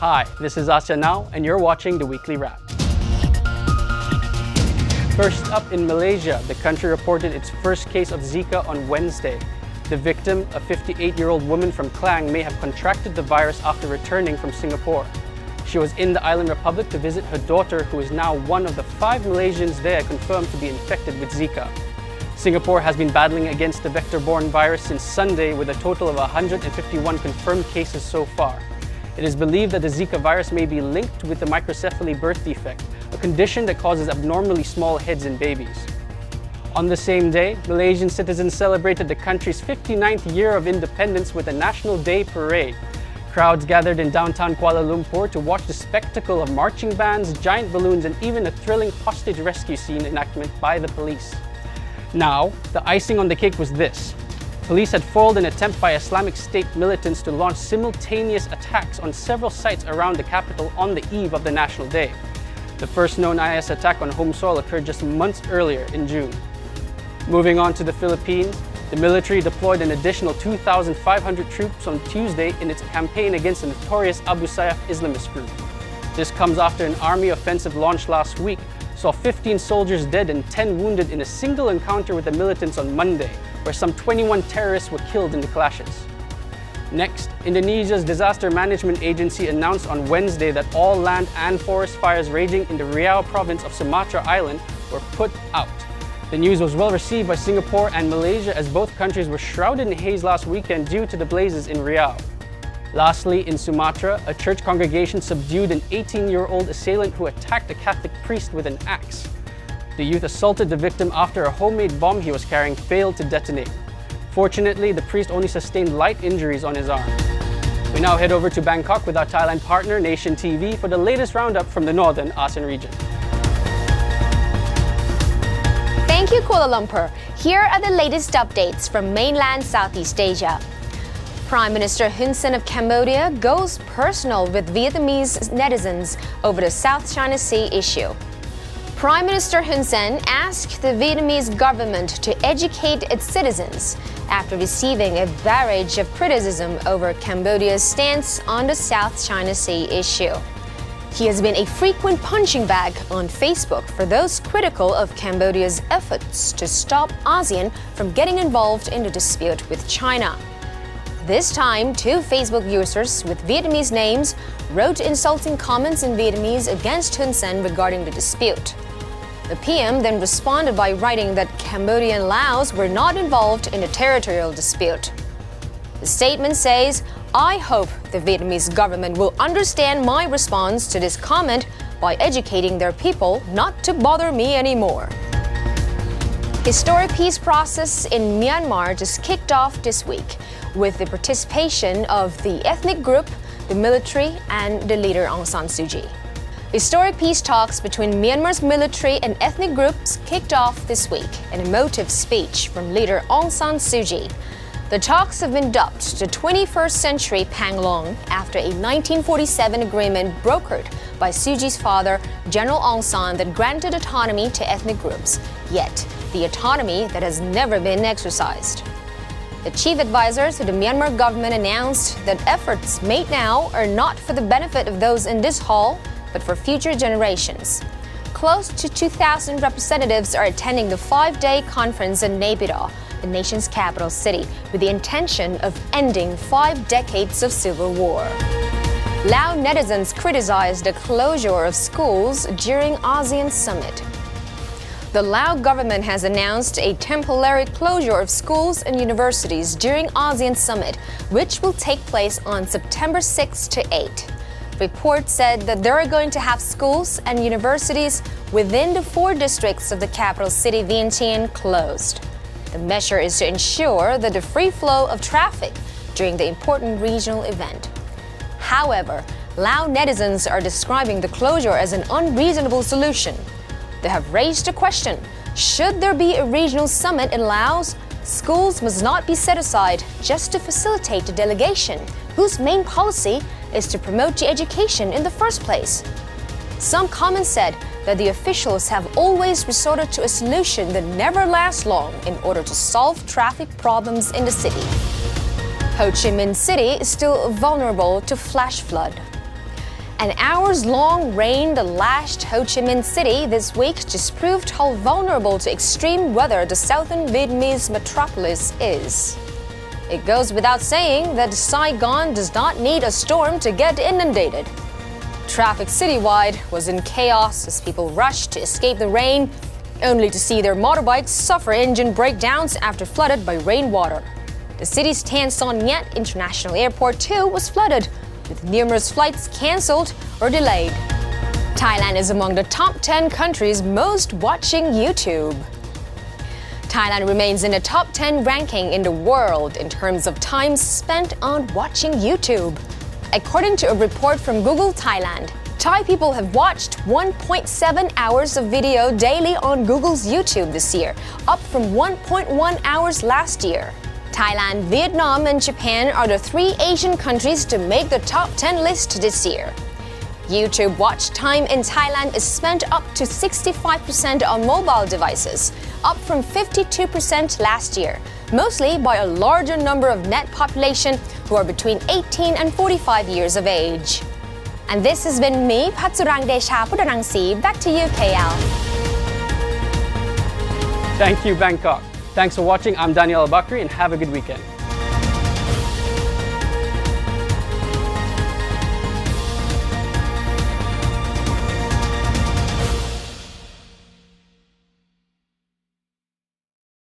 Hi, this is Asean Now, and you're watching the Weekly Wrap. First up, in Malaysia, the country reported its first case of Zika on Wednesday. The victim, a 58-year-old woman from Klang, may have contracted the virus after returning from Singapore. She was in the island republic to visit her daughter, who is now one of the 5 Malaysians there confirmed to be infected with Zika. Singapore has been battling against the vector-borne virus since Sunday, with a total of 151 confirmed cases so far. It is believed that the Zika virus may be linked with the microcephaly birth defect, a condition that causes abnormally small heads in babies. On the same day, Malaysian citizens celebrated the country's 59th year of independence with a National Day parade. Crowds gathered in downtown Kuala Lumpur to watch the spectacle of marching bands, giant balloons, and even a thrilling hostage rescue scene enactment by the police. Now, the icing on the cake was this. Police had foiled an attempt by Islamic State militants to launch simultaneous attacks on several sites around the capital on the eve of the National Day. The first known IS attack on home soil occurred just months earlier in June. Moving on to the Philippines, the military deployed an additional 2,500 troops on Tuesday in its campaign against the notorious Abu Sayyaf Islamist group. This comes after an army offensive launched last week saw 15 soldiers dead and 10 wounded in a single encounter with the militants on Monday, where some 21 terrorists were killed in the clashes. Next, Indonesia's Disaster Management Agency announced on Wednesday that all land and forest fires raging in the Riau province of Sumatra Island were put out. The news was well received by Singapore and Malaysia, as both countries were shrouded in haze last weekend due to the blazes in Riau. Lastly, in Sumatra, a church congregation subdued an 18-year-old assailant who attacked a Catholic priest with an axe. The youth assaulted the victim after a homemade bomb he was carrying failed to detonate. Fortunately, the priest only sustained light injuries on his arm. We now head over to Bangkok with our Thailand partner, Nation TV, for the latest roundup from the northern ASEAN region. Thank you, Kuala Lumpur. Here are the latest updates from mainland Southeast Asia. Prime Minister Hun Sen of Cambodia goes personal with Vietnamese netizens over the South China Sea issue. Prime Minister Hun Sen asked the Vietnamese government to educate its citizens after receiving a barrage of criticism over Cambodia's stance on the South China Sea issue. He has been a frequent punching bag on Facebook for those critical of Cambodia's efforts to stop ASEAN from getting involved in the dispute with China. This time, 2 Facebook users with Vietnamese names wrote insulting comments in Vietnamese against Hun Sen regarding the dispute. The PM then responded by writing that Cambodia and Laos were not involved in a territorial dispute. The statement says, "I hope the Vietnamese government will understand my response to this comment by educating their people not to bother me anymore." Historic peace process in Myanmar just kicked off this week with the participation of the ethnic group, the military, and the leader Aung San Suu Kyi. Historic peace talks between Myanmar's military and ethnic groups kicked off this week, an emotive speech from leader Aung San Suu Kyi. The talks have been dubbed the 21st century Panglong after a 1947 agreement brokered by Suu Kyi's father, General Aung San, that granted autonomy to ethnic groups, yet the autonomy that has never been exercised. The chief advisor to the Myanmar government announced that efforts made now are not for the benefit of those in this hall, but for future generations. Close to 2,000 representatives are attending the 5-day conference in Naypyidaw, the nation's capital city, with the intention of ending 5 decades of civil war. Lao netizens criticized the closure of schools during ASEAN summit. The Lao government has announced a temporary closure of schools and universities during ASEAN summit, which will take place on September 6 to 8. Reports said that they are going to have schools and universities within the 4 districts of the capital city, Vientiane, closed. The measure is to ensure that the free flow of traffic during the important regional event. However, Lao netizens are describing the closure as an unreasonable solution. They have raised the question, should there be a regional summit in Laos? Schools must not be set aside just to facilitate the delegation, whose main policy is to promote the education in the first place. Some comments said that the officials have always resorted to a solution that never lasts long in order to solve traffic problems in the city. Chi Minh City is still vulnerable to flash flood. An hours-long rain that lashed Ho Chi Minh City this week just proved how vulnerable to extreme weather the southern Vietnamese metropolis is. It goes without saying that Saigon does not need a storm to get inundated. Traffic citywide was in chaos as people rushed to escape the rain, only to see their motorbikes suffer engine breakdowns after flooded by rainwater. The city's Tan Son Nhat International Airport too was flooded, with numerous flights cancelled or delayed. Thailand is among the top 10 countries most watching YouTube. Thailand remains in the top 10 ranking in the world in terms of time spent on watching YouTube. According to a report from Google Thailand, Thai people have watched 1.7 hours of video daily on Google's YouTube this year, up from 1.1 hours last year. Thailand, Vietnam, and Japan are the 3 Asian countries to make the top 10 list this year. YouTube watch time in Thailand is spent up to 65% on mobile devices, up from 52% last year, mostly by a larger number of net population who are between 18 and 45 years of age. And this has been me, Patsurang Desha Pudarangsi. Back to you, KL. Thank you, Bangkok. Thanks for watching. I'm Daniel Al-Bakri and have a good weekend.